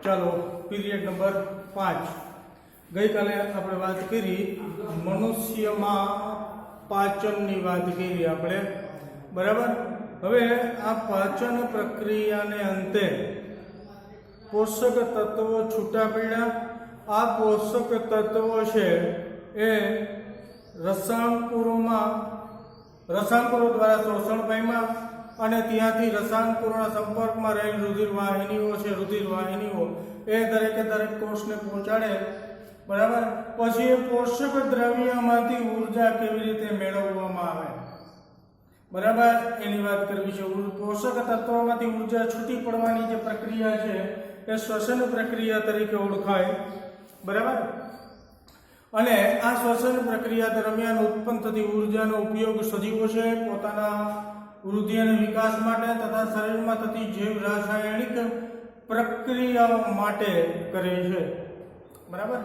ચાલો period number 5 ગઈકાલે આપણે વાત કરી મનુષ્યમાં પાચનની વાત કરી આપણે, બરાબર. હવે આ પાચન પ્રક્રિયાને અંતે પોષક તત્વો છૂટા પડ્યા. આ પોષક તત્વો છે એ રસાંકુરો દ્વારા શોષણ પામ્યા અને ત્યાંથી રસાંકુરોના સંપર્કમાં રહેલ રુધિરવાહિનીઓ છે, રુધિરવાહિનીઓ એ દરેકે દરેક કોષને પહોંચાડે, બરાબર. પછી એ પોષક દ્રવ્યમાંથી ઉર્જા કેવી રીતે મેળવવામાં આવે, બરાબર, એની વાત કરવી છે. પોષક તત્વોમાંથી ઉર્જા છૂટી પડવાની જે પ્રક્રિયા છે એ શ્વસન પ્રક્રિયા તરીકે ઓળખાય, બરાબર. અને આ શ્વસન પ્રક્રિયા દરમિયાન ઉત્પન્ન થતી ઉર્જાનો ઉપયોગ સજીવો છે પોતાના વૃદ્ધિ અને વિકાસ માટે તથા શરીરમાં થતી જૈવ રાસાયણિક પ્રક્રિયાઓ માટે કરે છે, બરાબર.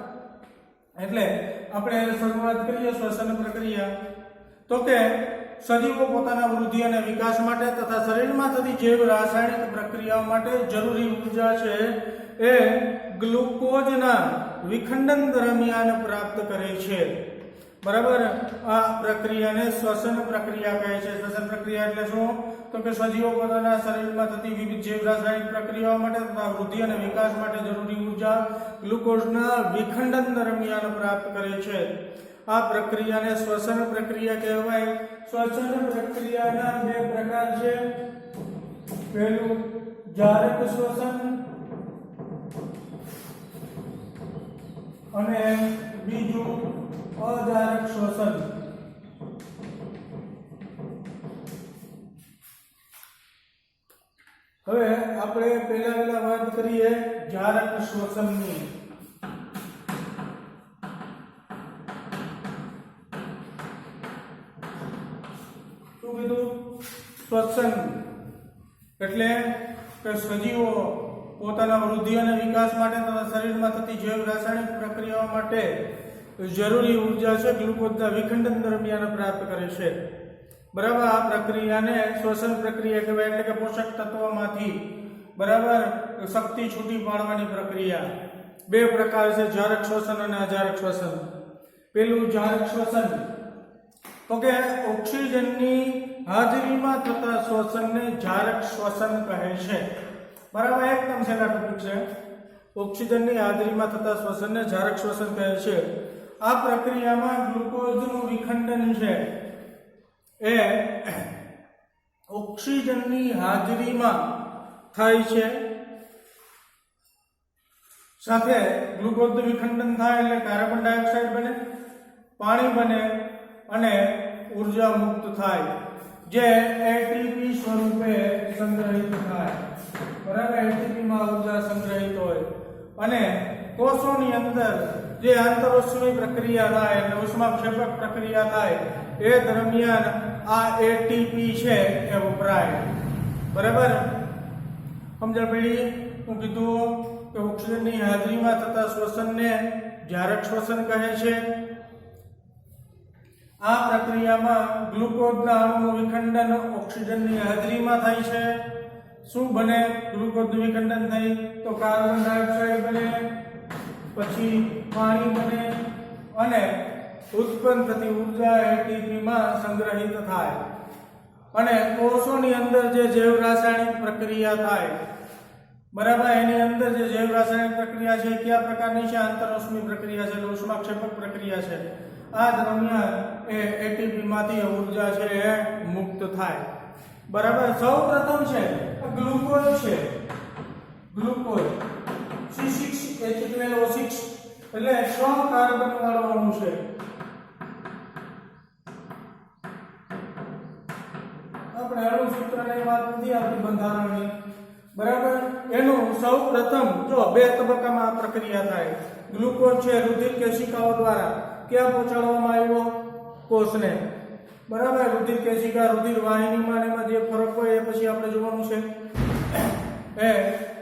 એટલે આપણે શરૂઆત કરીએ શ્વસન પ્રક્રિયા. તો કે સજીવો પોતાના વૃદ્ધિ અને વિકાસ માટે તથા શરીરમાં થતી જૈવ રાસાયણિક પ્રક્રિયાઓ માટે જરૂરી ઉર્જા છે એ ગ્લુકોઝના વિખંડન દરમિયાન પ્રાપ્ત કરે છે, બરાબર. આ પ્રક્રિયાને શ્વસન પ્રક્રિયા કહે છે. શ્વસન પ્રક્રિયા એટલે શું? તો કે સજીવો પોતાના શરીરમાં થતી વિવિધ જૈવ રાસાયણિક પ્રક્રિયાઓ માટે તથા વૃદ્ધિ અને વિકાસ માટે જરૂરી ઉર્જા ગ્લુકોઝના વિખંડન દરમિયાન પ્રાપ્ત કરે છે. આ પ્રક્રિયાને શ્વસન પ્રક્રિયા કહેવાય. શ્વસન પ્રક્રિયાના બે પ્રકાર છે. પહેલું જારક શ્વસન અને બીજું અજારક શ્વસન. હવે આપણે પહેલા વાત કરીએ જારક શ્વસનની. શું કીધું? શ્વસન એટલે કે સજીવો પોતાના વૃદ્ધિ અને વિકાસ માટે તથા શરીરમાં થતી જૈવ રાસાયણિક પ્રક્રિયાઓ માટે જરૂરી ઉર્જા છે ગ્લુકોઝના વિખંડન દરમિયાન પ્રાપ્ત કરે છે, બરાબર. આ પ્રક્રિયાને શ્વસન પ્રક્રિયા કહેવાય. એટલે કે પોષક તત્વોમાંથી, બરાબર, શક્તિ છૂટી પાડવાની પ્રક્રિયા. બે પ્રકાર છે, જારક શ્વસન અને અજારક શ્વસન. પેલું જારક શ્વસન તો કે ઓક્સિજનની હાજરીમાં થતા શ્વસનને જારક શ્વસન કહે છે, બરાબર. એકદમ સહેલા ટોપિક છે. ઓક્સિજનની હાજરીમાં થતા શ્વસનને જારક શ્વસન કહે છે. આ પ્રક્રિયામાં ગ્લુકોઝનું વિખંડન છે એ ઓક્સિજનની હાજરીમાં થાય છે. સાથે ગ્લુકોઝનું વિખંડન થાય એટલે કાર્બન ડાયોક્સાઇડ બને, પાણી બને અને ઉર્જા મુક્ત થાય, જે એટીપી સ્વરૂપે સંગ્રહિત થાય, બરાબર. એટીપી માં ઉર્જા સંગ્રહિત હોય અને કોષોની અંદર જે આંતરઉષ્મી પ્રક્રિયા થાય એટલે ઉષ્માક્ષેપક પ્રક્રિયા થાય એ દરમિયાન આ એટીપી છે એ વપરાય, બરાબર. સમજણ પડી? હું કીધું કે ઓક્સિજનની હાજરીમાં થતા શ્વસનને જારક શ્વસન કહે છે. આ પ્રક્રિયામાં ગ્લુકોઝના અણુનું વિખંડન ઓક્સિજનની હાજરીમાં થાય છે. શું બને? ગ્લુકોઝનું વિખંડન થઈ તો કાર્બન ડાયોક્સાઇડ બને, પછી પાણી બને અને ઉત્પન્ન થતી ઉર્જા એટીપી માં સંગ્રહિત થાય. અને કોષોની અંદર જે જૈવ રાસાયણિક પ્રક્રિયા થાય, બરાબર, એની અંદર જે જૈવ રાસાયણિક પ્રક્રિયા છે કયા પ્રકારની છે? આંતરઉષ્મી પ્રક્રિયા છે, ઉષ્માક્ષેપક પ્રક્રિયા છે. આ દરમિયાન એ એટીપી માંથી ઉર્જા છે એ મુક્ત થાય, બરાબર. સૌ પ્રથમ છે ગ્લુકોઝ છે. ગ્લુકોઝ C6H12O6 એટલે 6 કાર્બન વાળો અણુ છે. આપણે અણુ સૂત્રની વાત નથી આવતી બંધારણની, બરાબર. એનું સૌ પ્રથમ જો બે તબક્કામાં આ પ્રક્રિયા થાય. ગ્લુકોઝ છે રુધિર કેશિકાઓ દ્વારા ક્યાં પહોંચાડવામાં આવ્યો? કોષને, બરાબર. રુધિર કેશિકા રુધિર વાહિનીમાં એમાં જે ફરક હોય એ પછી આપણે જોવાનું છે. એ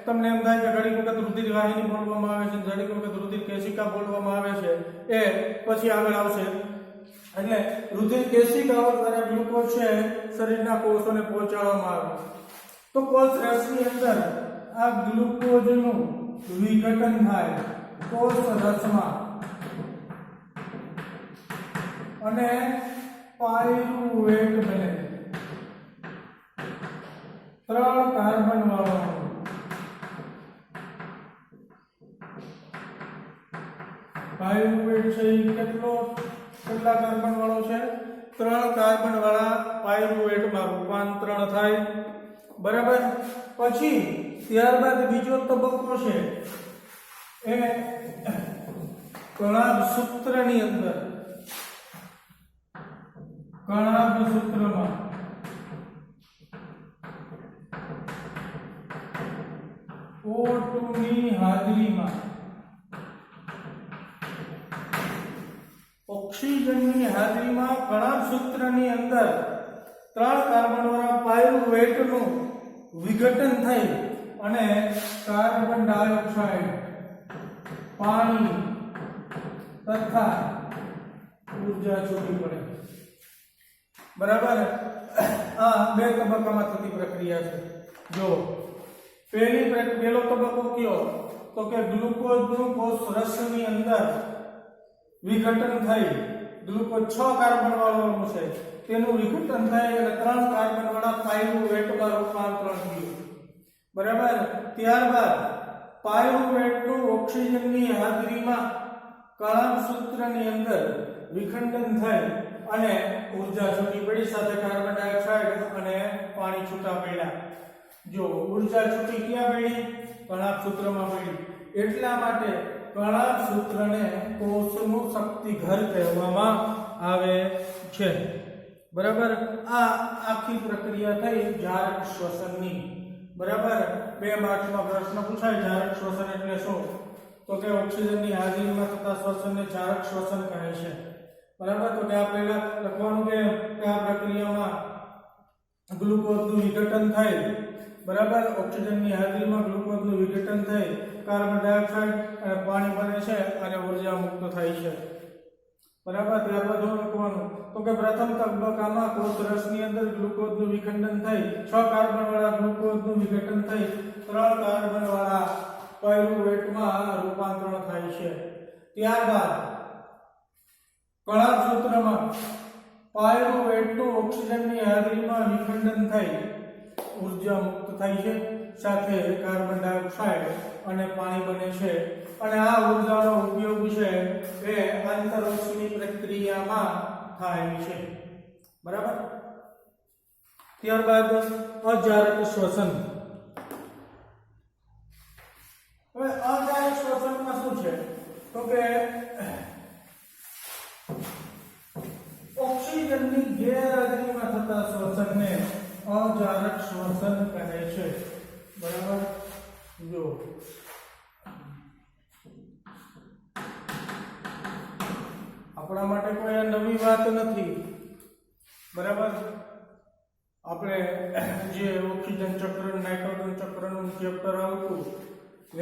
તમને એમ થાય કે ઘણી વખત રુધિર વાહિની બોલવામાં આવે છે, ઘણી વખત રુધિર કેશિકા બોલવામાં આવે છે, એ પછી આગળ આવશે. એટલે રુધિર કેશિકાઓ દ્વારા ગ્લુકોઝ છે શરીરના કોષોને પહોંચાડવામાં આવે. તો કોષ રસની અંદર આ ગ્લુકોઝનું વિઘટન થાય કોષ રસમાં અને પાયરુવેટ બને 3 કાર્બન વાળો પાયરુવેટ છે કેટલા કાર્બન વાળો છે 3 કાર્બન વાળા પાયરુવેટમાં રૂપાંતરણ થાય બરાબર પછી ત્યારબાદ બીજો તબક્કો છે એ કણાભ સૂત્રની અંદર કણાભ સૂત્રમાં O2 ની હાજરીમાં ઓક્સિજનની હાજરીમાં કણાભ સૂત્રની અંદર 3 કાર્બન વાળા પાયરુવેટનું વિઘટન થઈ અને કાર્બન ડાયોક્સાઇડ પાણી તથા ઊર્જા છૂટી પડે બરાબર આ 2 તબક્કામાં થતી પ્રક્રિયા છે જો પહેલો તબક્કો કયો તો કે ગ્લુકોઝનું કોષ રસની અંદર વિઘટન થઈ ગ્લુકોઝ 6 કાર્બન વાળું છે તેનું વિઘટન થાય અને 3 કાર્બન વાળા પાયરુવેટમાં રૂપાંતરણ થયું બરાબર ત્યારબાદ પાયરુવેટનું ઓક્સિજનની હાજરીમાં કણાભ સૂત્રની અંદર વિખંડન થાય અને ઊર્જા છૂટી પડી સાથે કાર્બન ડાયોક્સાઇડ અને પાણી છૂટા પડ્યા જો ઊર્જા છૂટી ક્યાં પડી કણાભ સૂત્રમાં પડી એટલા માટે કણાભ સૂત્રને કોષનું શક્તિઘર કહેવામાં આવે છે બરાબર આ આખી પ્રક્રિયા થઈ જારક શ્વસનની બરાબર 2 માર્ક્સમાં પ્રશ્ન પૂછાય જારક શ્વસન એટલે શું તો કે ઓક્સિજનની હાજરીમાં થતા શ્વસનને જારક શ્વસન કહે છે બરાબર તો કે આ પહેલા લખવાનું કે આ પ્રક્રિયામાં ગ્લુકોઝનું વિઘટન થાય બરાબર ઓક્સિજનની હાજરીમાં ગ્લુકોઝનું વિઘટન થઈ કાર્બન ડાયોક્સાઇડ અને પાણી બને છે અને ઊર્જા મુક્ત થાય છે બરાબર ત્યારબાદ લખવાનું તો કે પ્રથમ તબક્કામાં કોષ રસની અંદર ગ્લુકોઝનું વિખંડન થઈ 6 કાર્બન વાળા ગ્લુકોઝનું વિઘટન થઈ 3 કાર્બન વાળા પાયરુવેટમાં રૂપાંતરણ થાય છે ત્યારબાદ કણાભ સૂત્રમાં પાયરુવેટનું ઓક્સિજનની હાજરીમાં વિખંડન થઈ ઊર્જા મુક્ત થાય છે સાથે કાર્બન ડાયોક્સાઇડ અને પાણી બને છે અને આ ઊર્જાનો ઉપયોગ છે એ આંતરરસની પ્રક્રિયામાં થાય છે બરાબર ત્યારબાદ અજારક શ્વસન હવે અજારક શ્વસનમાં શું છે તો કે ઓક્સિજનની ગેરહાજરીમાં થતા શ્વસનને અજારક શ્વસન કહે છે બરાબર જો આપણા માટે કોઈ નવી વાત નથી બરાબર આપણે જે ઓક્સિજન ચક્ર નાઇટ્રોજન ચક્રનું ચેપ્ટર આવતું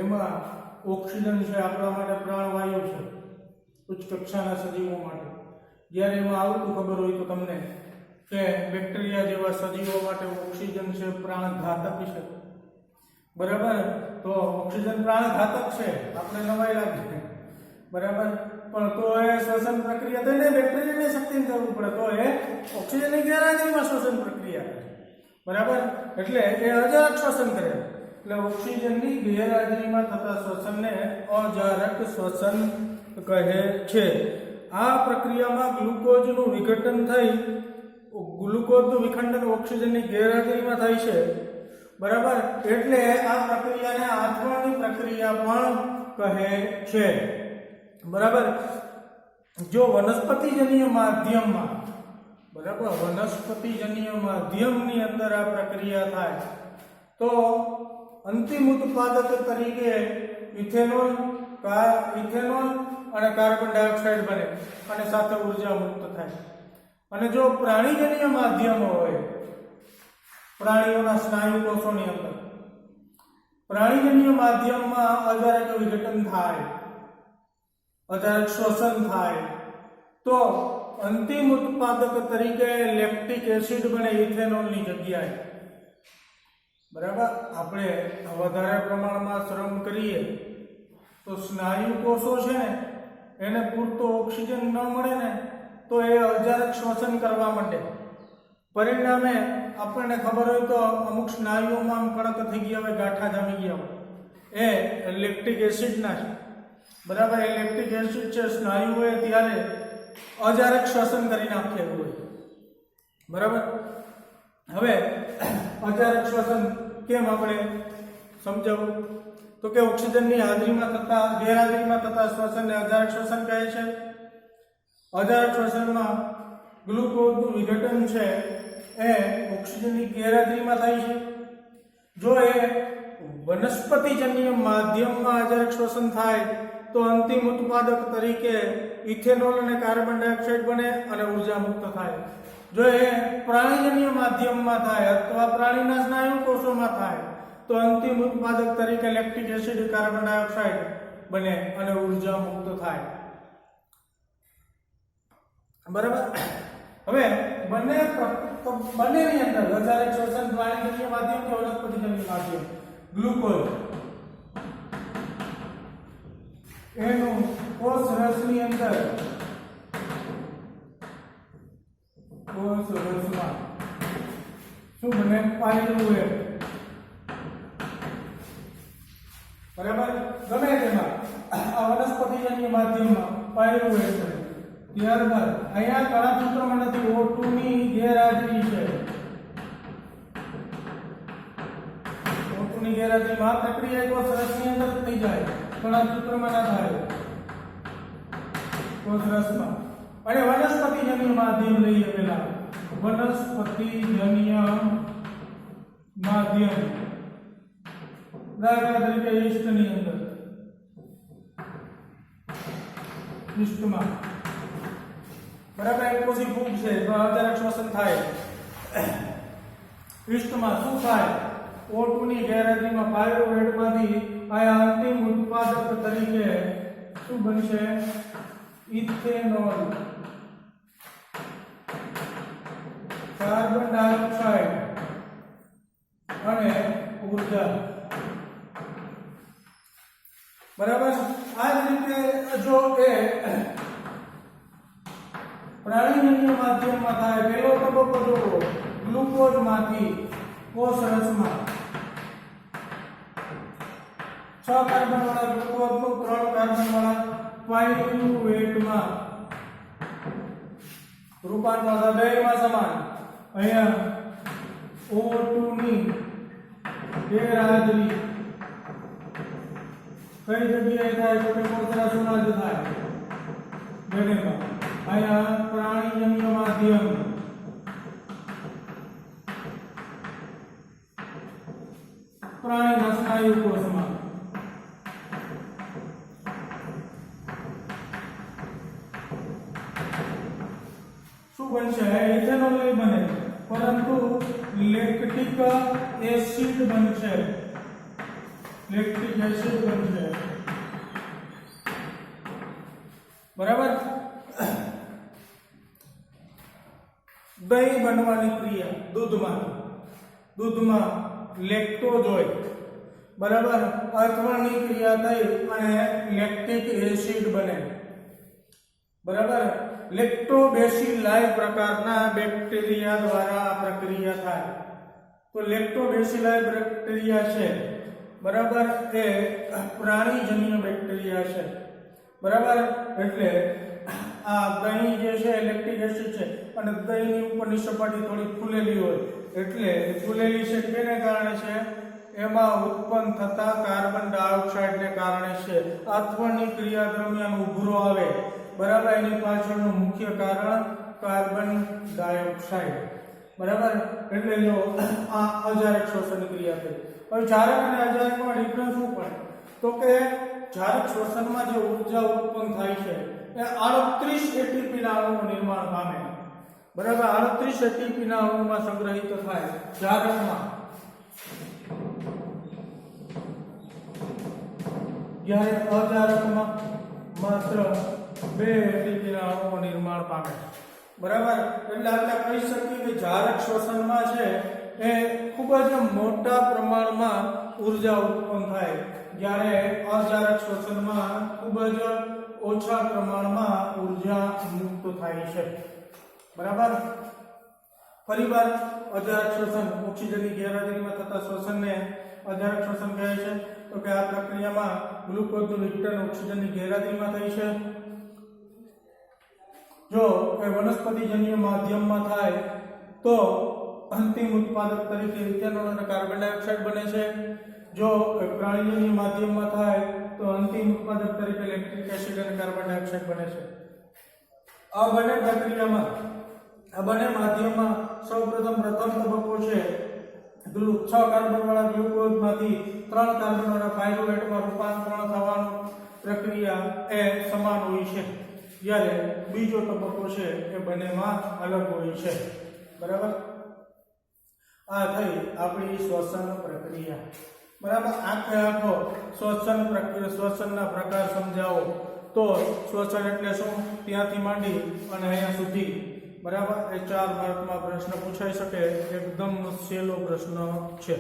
એમાં ઓક્સિજન છે આપણા માટે પ્રાણવાયુ છે ઉચ્ચ કક્ષાના સજીવો માટે જ્યારે એમાં આવતું ખબર હોય તો તમને કે બેક્ટેરિયા જેવા સજીવો માટે ઓક્સિજન છે પ્રાણઘાતક છે બરાબર તો ઓક્સિજન પ્રાણઘાતક છે આપણે નવાઈ લાગે બરાબર પણ તો એ શ્વસન પ્રક્રિયા થઈને બેક્ટેરિયાને શક્તિની જરૂર પડે તો એ ઓક્સિજનની ગેરહાજરીમાં શ્વસન પ્રક્રિયા કરે બરાબર એટલે એ અજારક શ્વસન કરે એટલે ઓક્સિજનની ગેરહાજરીમાં થતા શ્વસનને અજારક શ્વસન કહે છે આ પ્રક્રિયામાં ગ્લુકોઝનું વિઘટન થઈ ગ્લુકોઝનું વિખંડન ઓક્સિજનની ગેરહાજરીમાં થાય છે બરાબર એટલે આ પ્રક્રિયાને આથવણની પ્રક્રિયા પણ કહે છે બરાબર જો વનસ્પતિજન્ય માધ્યમમાં બરાબર વનસ્પતિજન્ય માધ્યમની અંદર આ પ્રક્રિયા થાય તો અંતિમ ઉત્પાદક તરીકે ઇથેનોલ અને કાર્બન ડાયોક્સાઇડ બને અને સાથે ઊર્જા મુક્ત થાય અને જો પ્રાણીજન્ય માધ્યમ હોય પ્રાણીઓના સ્નાયુ કોષોની અંદર પ્રાણીજન્ય માધ્યમમાં અજારક વિઘટન થાય અજારક શ્વસન થાય તો અંતિમ ઉત્પાદક તરીકે લેક્ટિક એસિડ બને ઇથેનોલની જગ્યાએ બરાબર. આપણે વધારે પ્રમાણમાં શ્રમ કરીએ તો સ્નાયુ કોષો છે ને એને પૂરતો ઓક્સિજન ન મળે ને તો એ અજારક શ્વસન કરવા માંડે. પરિણામે આપણને ખબર હોય તો અમુક સ્નાયુઓમાં આમ કડક થઈ ગયા હોય, ગાંઠા જામી ગયા હોય, એ લેક્ટિક એસિડના છે. બરાબર. એ લેક્ટિક એસિડ છે સ્નાયુઓએ ત્યારે અજારક શ્વસન કરી નાખેલું હોય. બરાબર. હવે અજારક શ્વસન કેમ આપણે સમજાવું તો કે ઓક્સિજનની હાજરીમાં થતા ગેરહાજરીમાં થતા શ્વસનને અજારક શ્વસન કહે છે. અજારક શ્વસનમાં ગ્લુકોઝનું વિઘટન છે એ ઓક્સિજનની ગેરહાજરીમાં થાય છે. જો એ વનસ્પતિજન્ય માધ્યમમાં અજારક શ્વસન થાય તો અંતિમ ઉત્પાદક તરીકે ઇથેનોલ અને કાર્બન ડાયોક્સાઇડ બને અને ઉર્જા મુક્ત થાય. જો એ પ્રાણીજન્ય માધ્યમમાં થાય અથવા પ્રાણીના સ્નાયુ કોષોમાં થાય તો અંતિમ ઉત્પાદક તરીકે લેક્ટિક એસિડ, કાર્બન ડાયોક્સાઇડ બને અને ઉર્જા મુક્ત થાય. બરાબર. હવે બંનેની અંદર અજારક શ્વસન પ્રાણીજન્ય માધ્યમ કે વનસ્પતિજન્ય માધ્યમ, ગ્લુકોઝ એનું કોષ રસની અંદર કોષ રસમાં શું બને? પાયરુવેટ. બરાબર. ગમે તેમાં આ વનસ્પતિજન્ય માધ્યમમાં પાયરુવેટ છે. ત્યારબાદ અહીંયા કણાસૂત્રમાં નથી, O2 ની ગેરહાજરી છે. O2 ની ગેરહાજરીમાં પ્રક્રિયા કોષ રસની અંદર થઈ જાય, કણાસૂત્રમાં ના થાય, કોષ રસમાં. અને વનસ્પતિજન્ય માધ્યમ લઈએ પેલા. વનસ્પતિજન્ય માધ્યમ દાખલા તરીકે ઈસ્ટની અંદર, ઈસ્ટમાં. બરાબર. એક કોષી ફૂગ છે તો અજારક શ્વસન થાય. ઈસ્ટમાં શું થાય? O2 ની ગેરહાજરીમાં પાયરુવેટમાંથી આ અંતિમ ઉત્પાદક તરીકે શું બનશે? ઇથેનોલ, કાર્બન ડાયોક્સાઇડ અને ઉર્જા. બરાબર. આ જ રીતે જો એ પ્રાણીજન્ય માધ્યમમાં થાય, પહેલો તબક્કો જોવો, ગ્લુકોઝમાંથી કોષ રસમાં 6 કાર્બન વાળા ગ્લુકોઝનું 3 કાર્બન વાળા પાયરુવેટમાં રૂપાંતર બેમાં સમાન. અહીંયા O2 ની ગેરહાજરી કઈ જગ્યાએ થાય તો કે કોષ રસમાં જ થાય, બેમાં. અહીંયા પ્રાણીજન્ય માધ્યમ, પ્રાણીના સ્નાયુ કોષમાં. શું બનશે? ઇથેનોલ નહીં બને પરંતુ લેક્ટિક એસિડ બનશે. લેક્ટિક એસિડ બનશે. બરાબર. દહીં બનવાની ક્રિયા દૂધમાં લેક્ટોઝ હોય. બરાબર. અથવણની ક્રિયા થઈ અને લેક્ટિક એસિડ બને. બરાબર. લેક્ટોબેસિલાઈ પ્રકારના બેક્ટેરિયા દ્વારા આ પ્રક્રિયા થાય. તો લેક્ટોબેસિલાઈ બેક્ટેરિયા છે, બરાબર, એ પ્રાણીજન્ય બેક્ટેરિયા છે. બરાબર. એટલે આ દહીં જે છે લેક્ટિક એસિડ છે અને દહીંની ઉપરની સપાટી થોડી ફૂલેલી હોય એટલે ફૂલેલી છે કેને કારણે છે? એમાં ઉત્પન્ન થતા કાર્બન ડાયોક્સાઇડને કારણે છે. આથવણની ક્રિયા દરમિયાન ઉભરો આવે. બરાબર. એની પાછળનું મુખ્ય કારણ કાર્બન ડાયોક્સાઇડ. બરાબર. એટલે જો આ અજારક શ્વસનની ક્રિયા થઈ. હવે જારક અને અજારકમાં ડિફરન્સ શું પડે? તો કે જારક શ્વસનમાં જે ઉર્જા ઉત્પન્ન થાય છે એ 38 એટીપી ના અણુનું નિર્માણ પામે. બરાબર. 38 એટીપી ના અણુમાં સંગ્રહિત થાય જારકમાં. જ્યારે અજારકમાં માત્ર 2 એટીપી ના અણુનું નિર્માણ પામે. બરાબર. એટલે આપણે કહી શકીએ કે જારક શ્વસનમાં છે એ ખૂબ જ મોટા પ્રમાણમાં ઉર્જા ઉત્પન્ન થાય, જ્યારે અજારક શ્વસનમાં ખૂબ જ ઓછા પ્રમાણમાં ઉર્જા મુક્ત થાય છે. બરાબર. ફરીવાર અજારક શ્વસન, ઓક્સિજનની ગેરહાજરીમાં થતા શ્વસનને અજારક શ્વસન કહે છે. તો કે આ પ્રક્રિયામાં ગ્લુકોઝનું વિઘટન ઓક્સિજનની ગેરહાજરીમાં થાય છે. જો એ વનસ્પતિજન્ય માધ્યમમાં થાય તો અંતિમ ઉત્પાદક તરીકે ઇથેનોલ અને કાર્બન ડાયોક્સાઇડ બને છે. જો પ્રાણીજન્ય માધ્યમમાં થાય તો અંતિમ ઉત્પાદક તરીકે લેક્ટિક એસિડ અને કાર્બન ડાયોક્સાઇડ બને છે. આ બંને પ્રક્રિયામાં, આ બંને માધ્યમમાં પ્રથમ તબક્કો છે 6 કાર્બન વાળા ગ્લુકોઝમાંથી 3 કાર્બન વાળા પાયરુવેટમાં રૂપાંતરણ થવાની પ્રક્રિયા એ સમાન હોય છે, જ્યારે બીજો તબક્કો છે એ બંનેમાં અલગ હોય છે. બરાબર. આ થઈ આપણી શ્વસન પ્રક્રિયા. બરાબર. આખો શ્વસન પ્રક્રિયા, શ્વસનના પ્રકાર સમજાવો તો શ્વસન એટલે શું, ત્યાંથી માંડી અને અહીંયા સુધી. બરાબર. એ 4 માર્કમાં પ્રશ્ન પૂછાઈ શકે. એકદમ સહેલો પ્રશ્ન છે.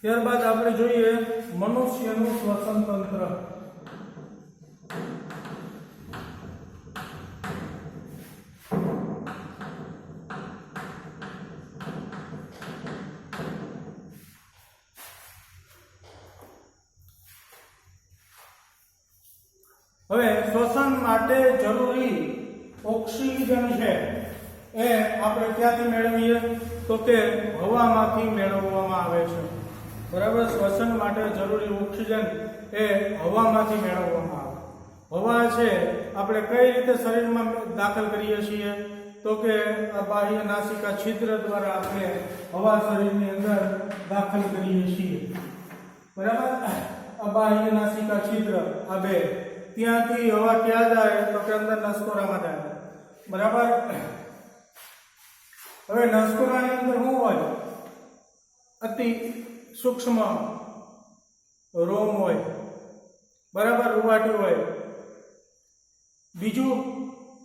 ત્યારબાદ આપણે જોઈએ મનુષ્યનું શ્વસન તંત્ર. હવે શ્વસન માટે જરૂરી ઓક્સિજન છે એ આપણે ક્યાંથી મેળવીએ તો કે હવામાંથી મેળવવામાં આવે છે. બરાબર. શ્વસન માટે જરૂરી ઓક્સિજન એ હવામાંથી મેળવવામાં આવે. હવા છે આપણે કઈ રીતે શરીરમાં દાખલ કરીએ છીએ તો કે આ બાહ્ય નાસિકા છિદ્ર દ્વારા આપણે હવા શરીરની અંદર દાખલ કરીએ છીએ. બરાબર. આ બાહ્ય નાસિકા છિદ્ર આ બે, ત્યાંથી હવા ક્યાં જાય તો કે અંદર નસકોરામાં જાય. બરાબર. હવે નસકોરાની અંદર શું હોય, અતિ સૂક્ષ્મ રોમ હોય. બરાબર. રૂવાટી હોય. બીજું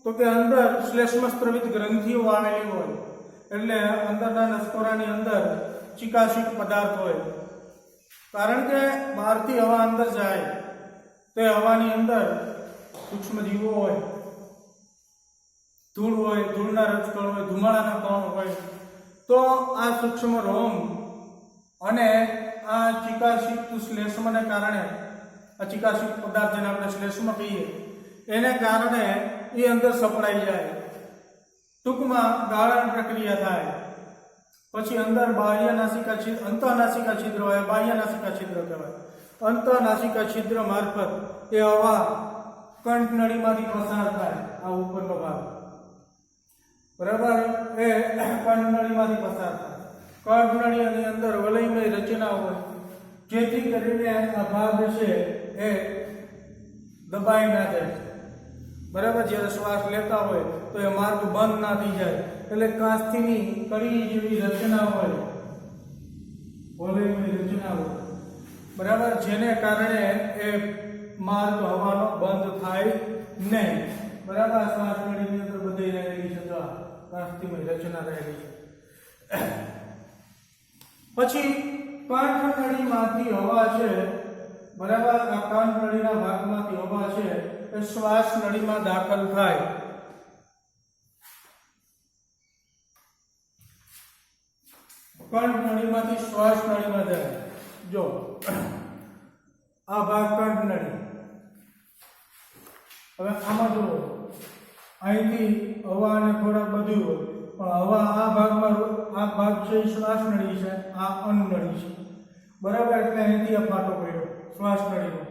તો કે અંદર શ્લેષ્મ સ્ત્રવિત ગ્રંથિઓ આવેલી હોય, એટલે અંદરના નસકોરાની અંદર ચિકાશિક પદાર્થ હોય. કારણ કે બહારથી હવા અંદર જાય તે હવાની અંદર સૂક્ષ્મ જીવો હોય, ધૂળ હોય, ધૂળના રજકણ હોય, ધુમાડાના કણ હોય. તો આ સૂક્ષ્મ રોમ અને આ ચિકાશિક શ્લેષ્મને કારણે, આ ચિકાશિક પદાર્થ જેને આપણે શ્લેષ્મ કહીએ એને કારણે એ અંદર સપડાઈ જાય. ટૂંકમાં ગાળણ પ્રક્રિયા થાય. પછી અંદર બાહ્ય નાસિકા છિદ્ર, અંતઃનાસિકા છિદ્ર હોય, બાહ્ય નાસિકા છિદ્ર કહેવાય. અંતઃનાસિકા છિદ્ર મારફત એ હવા કંઠનળીમાંથી પસાર થાય. આ ઉપરનો ભાગ. બરાબર. એ કંઠનળીમાંથી પસાર થાય. કંઠનળીની અંદર વલયમય રચના હોય, જેથી કરીને આ ભાગ છે એ દબાઈ ના જાય. બરાબર. જ્યારે શ્વાસ લેતા હોય તો એ માર્ગ બંધ ના થઈ જાય, એટલે કાસ્થીની કડી જેવી રચના હોય, વલયમય રચના હોય. બરાબર. જેને કારણે એ માર્ગ હવાનો બંધ થાય નહીં. બરાબર. શ્વાસ નળીની અંદર બધી રહેલી છે, તો કાસ્થીમય રચના રહેલી છે. પછી કંઠનળીમાંથી હવા છે. બરાબર. આ કંઠનળીના ભાગમાંથી હવા છે એ શ્વાસ નળીમાં દાખલ થાય. કંઠનળીમાંથી શ્વાસ નળીમાં જાય. જો આ ભાગ કંઠનળી. હવે આમાં જુઓ, અહીંથી હવા અને ખોરાક બધું હોય, પણ હવા આ ભાગમાં, આ ભાગ છે શ્વાસ નળી છે, આ અન્નનળી છે. બરાબર. એટલે અહીંથી આ ફાટો પડ્યો શ્વાસ નળીનો.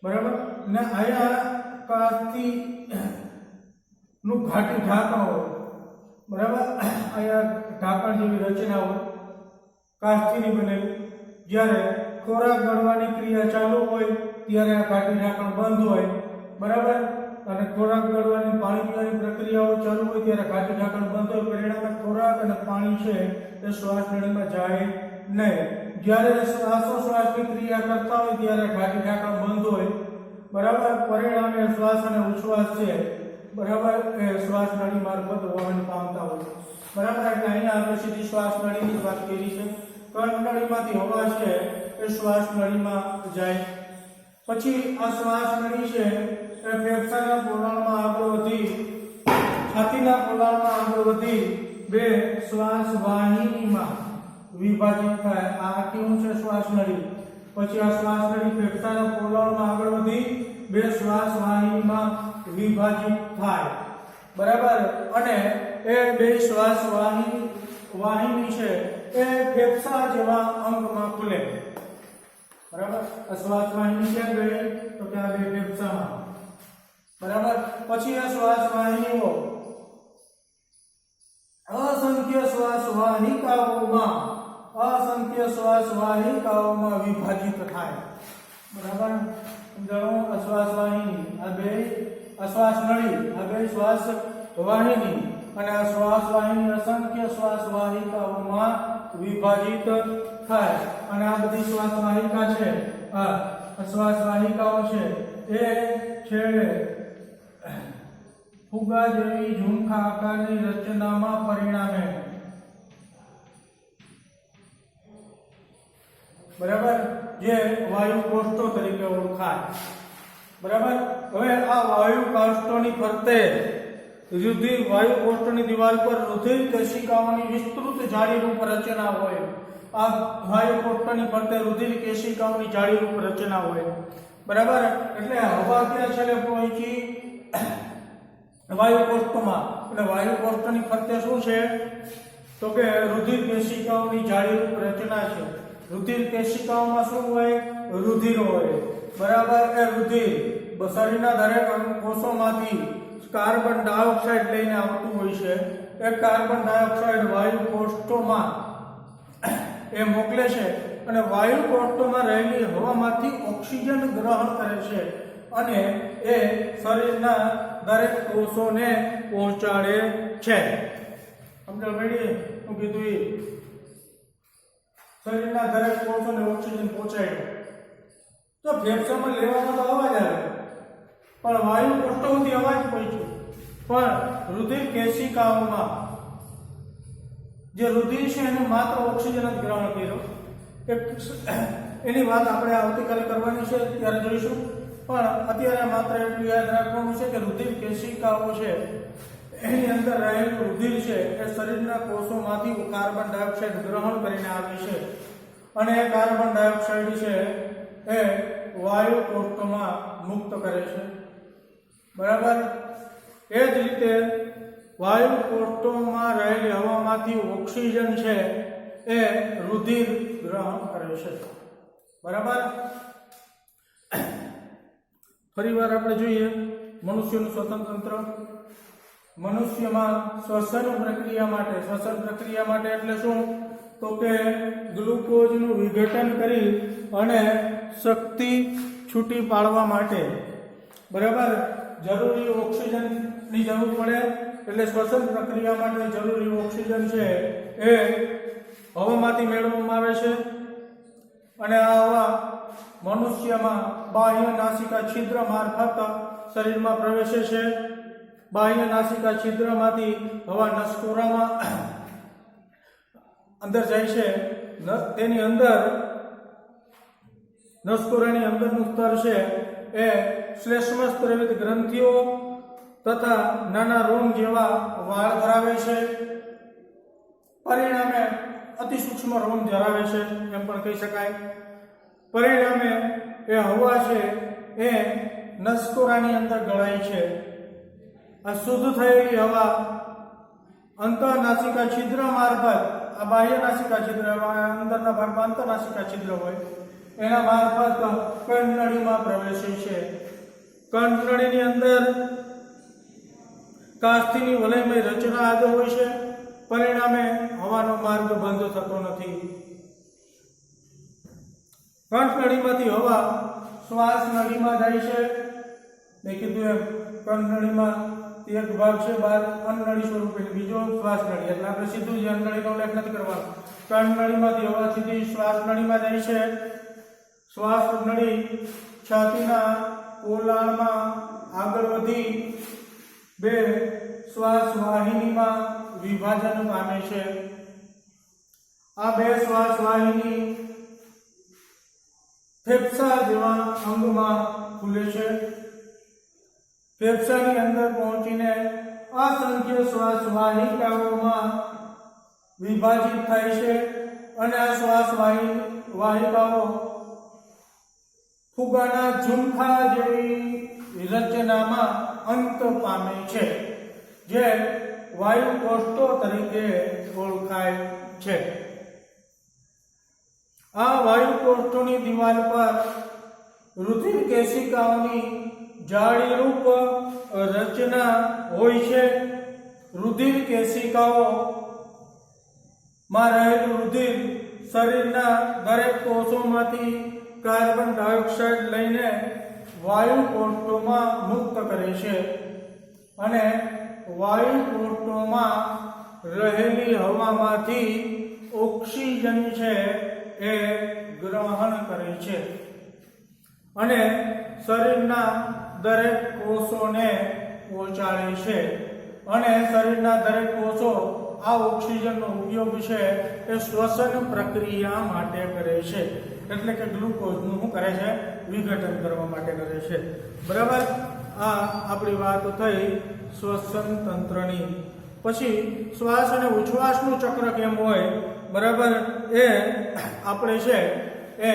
બરાબર. ને અહીંયા કાસ્થી નું ઘાટી ઢાંકણ હોય. બરાબર. અહીંયા ઢાંકણ જેવી રચના હોય, કાસ્થીની બનેલી. જ્યારે ખોરાક ગળવાની ક્રિયા ચાલુ હોય ત્યારે આ ઘાટી ઢાંકણ બંધ હોય. બરાબર. અને ખોરાક ગળવાની પાણી પીવાની પ્રક્રિયાઓ ચાલુ હોય ત્યારે ઘાટી ઢાંકણ બંધ હોય, પરિણામે ખોરાક અને પાણી છે એ શ્વાસ નળીમાં જાય નહીં. જ્યારે શ્વાસોશ્વાસની ક્રિયા કરતા હોય ત્યારે ઘાટી ઢાંકણ બંધ હોય, બરાબર, પરિણામે શ્વાસ અને ઉચ્છ્વાસ છે, બરાબર, એ શ્વાસ નળી મારફત વહન પામતા હોય, બરાબર. એટલે અહીંયા આપણે સીધી શ્વાસ નળીની વાત કરી છે. કર્ણનળીમાંથી હવા છે એ શ્વાસ નળીમાં જાય. પછી આ શ્વાસ નળી છે એ ફેફસાના પોલાણમાં આગળ વધી, છાતીના પોલાણમાં આગળ વધી બે શ્વાસ વાહિનીમાં વિભાજિત થાય. આ કેવું છે? શ્વાસ નળી. પછી આ શ્વાસ નળી ફેફસાના પોલાણમાં આગળ વધી બે શ્વાસ વાહિનીમાં વિભાજિત થાય, બરાબર. અને એ બે શ્વાસ વાહિની છે એ ફેફસા જેવા અંગમાં ખુલે, બરાબર. આ શ્વાસ વાહિની ક્યાં ગઈ? તો કે આ બે ફેફસામાં, બરાબર. પછી આ શ્વાસ વાહિનીઓ અસંખ્ય શ્વાસ વાહિકાઓમાં વિભાજિત થાય, બરાબર. સમજાણું? આ શ્વાસ વાહિની, આ બે, આ શ્વાસ નળી, આ બે શ્વાસ વાહિની અને આ શ્વાસ વાહિની અસંખ્ય શ્વાસ વાહિકાઓમાં વિભાજિત થાય. અને આ બધી શ્વાસ વાહિકા છે, આ શ્વાસ વાહિકાઓ છે એ છેડે ફુગા જેવી ઝુમખા આકારની રચનામાં પરિણામે, બરાબર, જે વાયુ કોષ્ઠો તરીકે ઓળખાય, બરાબર. હવે આ વાયુ કોષ્ઠોની ફરતે રુધિર, વાયુ કોષ્ઠની દિવાલ પર રુધિર કેશિકાઓની વિસ્તૃત જાળીરૂપ રચના હોય. આ વાયુ કોષ્ઠની ફરતે રુધિર કેશિકાઓની જાળીરૂપ રચના હોય, બરાબર. એટલે હવા ક્યાં છેલ્લે પહોંચી? વાયુ કોષ્ઠમાં. અને વાયુ કોષ્ઠની ફરતે શું છે? તો કે રુધિર કેશિકાઓની જાળીરૂપ રચના છે. રુધિર કેશિકાઓમાં શું હોય? રુધિર હોય, બરાબર. એ રુધિર શરીરના દરેક કોષોમાંથી કાર્બન ડાયોક્સાઇડ લઈને આવતું હોય છે. એ કાર્બન ડાયોક્સાઇડ વાયુ કોષ્ઠોમાં એ મોકલે છે અને વાયુ કોષ્ઠોમાં રહેલી હવામાંથી ઓક્સિજન ગ્રહણ કરે છે અને એ શરીરના દરેક કોષોને પહોંચાડે છે. સમજો મેડી? હું કીધું એ શરીરના દરેક કોષોને ઓક્સિજન પહોંચાડ્યો. તો ફેફસામાં લેવામાં તો અવાજ આવે, પણ વાયુ કોષ્ઠોમાંથી અવાજ પહોંચ્યો. પણ રુધિર કેશિકાઓમાં જે રુધિર છે એને માત્ર ઓક્સિજન જ ગ્રહણ કર્યો. એની વાત આપણે આવતીકાલે કરવાની છે, ત્યારે જોઈશું. પણ અત્યારે માત્ર એટલું યાદ રાખવાનું છે કે રુધિર કેશિકાઓ છે એની અંદર રહેલું રુધિર છે એ શરીરના કોષોમાંથી કાર્બન ડાયોક્સાઇડ ગ્રહણ કરીને આવે છે અને એ કાર્બન ડાયોક્સાઇડ છે એ વાયુ કોષ્ઠોમાં મુક્ત કરે છે, બરાબર. એ જ રીતે વાયુ કોષ્ઠોમાં રહેલી હવામાંથી ઓક્સિજન છે એ રુધિર ગ્રહણ કરે છે, બરાબર. ફરીવાર આપણે જોઈએ મનુષ્યનું શ્વસન તંત્ર. મનુષ્યમાં શ્વસન પ્રક્રિયા માટે એટલે શું? તો કે ગ્લુકોઝનું વિઘટન કરી અને શક્તિ છૂટી પાડવા માટે, બરાબર, જરૂરી ઓક્સિજનની જરૂર પડે. એટલે શ્વસન પ્રક્રિયા માટે જરૂરી ઓક્સિજન છે એ હવામાંથી મેળવવામાં આવે છે અને આ હવા મનુષ્યમાં બાહ્ય નાસિકા છિદ્ર મારફત શરીરમાં પ્રવેશે છે. બાહ્ય નાસિકા છિદ્રમાંથી હવા નસકોરામાં અંદર જાય છે. તેની અંદર નસકોરાની અંદરનું સ્તર છે એ શ્લેષ્મસ્ત્રવિત ગ્રંથિઓ તથા નાના રૂમ જેવા વાળ ધરાવે છે. પરિણામે અતિ સૂક્ષ્મ રોમ ધરાવે છે એમ પણ કહી શકાય. પરિણામે એ હવા છે એ નસકોરાની અંદર ગળાય છે. આ શુદ્ધ થયેલી હવા અંતઃનાસિકા છિદ્ર મારફત, આ બાહ્ય નાસિકા છિદ્ર, અંદરના ભાગમાં અંતઃનાસિકા છિદ્ર હોય એના મારફત કર્ણનળીમાં પ્રવેશે છે. કર્ણનળીની અંદર કાસ્થીની વલયમય રચના આગળ હોય છે. પરિણામે હવાનો માર્ગ બંધ થતો નથી. કંઠનળીમાંથી હવા શ્વાસ નળીમાં જાય છે. મેં કીધું એમ કર્ણનળીમાં એક ભાગ છે બહાર અન્નનળી સ્વરૂપે, બીજો શ્વાસનળી, એટલે આપણે સીધું જ અન્નનળીનો ઉલ્લેખ નથી કરવાનો. કર્ણનળીમાંથી હવા સીધી શ્વાસનળીમાં જાય છે. શ્વાસનળી છાતીના પોલાણમાં આગળ વધી બે શ્વાસ વાહિનીમાં વિભાજન પામે છે. આ બે શ્વાસ વાહિની ફેફસા જેવા અંગમાં ખુલે છે. ફેફસાની અંદર પહોંચીને અસંખ્ય શ્વાસ વાહિકાઓમાં વિભાજિત થાય છે અને આ શ્વાસ વાહિકાઓ ફુગાના ઝુમખા જેવી રચનામાં અંત પામે છે, જે વાયુ કોષો તરીકે ઓળખાય છે. આ વાયુ કોષોની દિવાલ પર રુધિર કેશિકાઓની જાળીરૂપ રચના હોય છે. રુધિર કેશિકાઓ માં રહેલું રુધિર શરીરના દરેક કોષોમાંથી કાર્બન ડાયોક્સાઇડ લઈને વાયુ કોષોમાં મુક્ત કરે છે અને વાયુ કોષોમાં રહેલી હવામાંથી ઓક્સિજન છે એ ગ્રહણ કરે છે અને શરીરના દરેક કોષોને પહોંચાડે છે. અને શરીરના દરેક કોષો આ ઓક્સિજનનો ઉપયોગ છે એ શ્વસન પ્રક્રિયા માટે કરે છે, એટલે કે ગ્લુકોઝનું શું કરે છે? વિઘટન કરવા માટે કરે છે. બરાબર. આ આપણી વાત થઈ શ્વસન તંત્રની. પછી શ્વાસ અને ઉચ્છ્વાસનું ચક્ર કેમ હોય, બરાબર, એ આપણે છે એ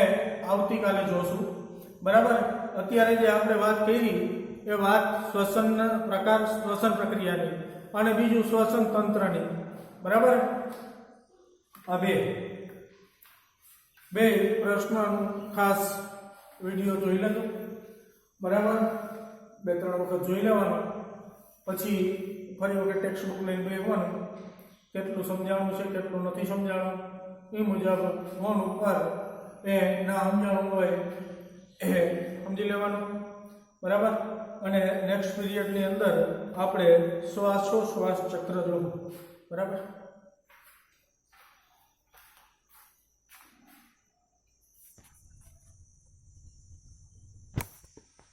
આવતીકાલે જોશું. બરાબર. અત્યારે જે આપણે વાત કરી એ વાત શ્વસન પ્રકાર, શ્વસન પ્રક્રિયાની, અને બીજું શ્વસન તંત્રની. બરાબર. આ બે પ્રશ્નોનું ખાસ વિડીયો જોઈ લેજો. બરાબર. 2-3 વખત જોઈ લેવાનો, પછી ફરી વખત ટેક્સ્ટ બુક લઈને બેસવાનું, કેટલું સમજાવવાનું છે કેટલું નથી સમજાવવાનું એ મુજબ ફોન ઉપર એ ના સમજાવવાનું હોય એ સમજી લેવાનું. બરાબર. અને નેક્સ્ટ પીરિયડની અંદર આપણે શ્વાસોશ્વાસ ચક્ર જોવું. બરાબર.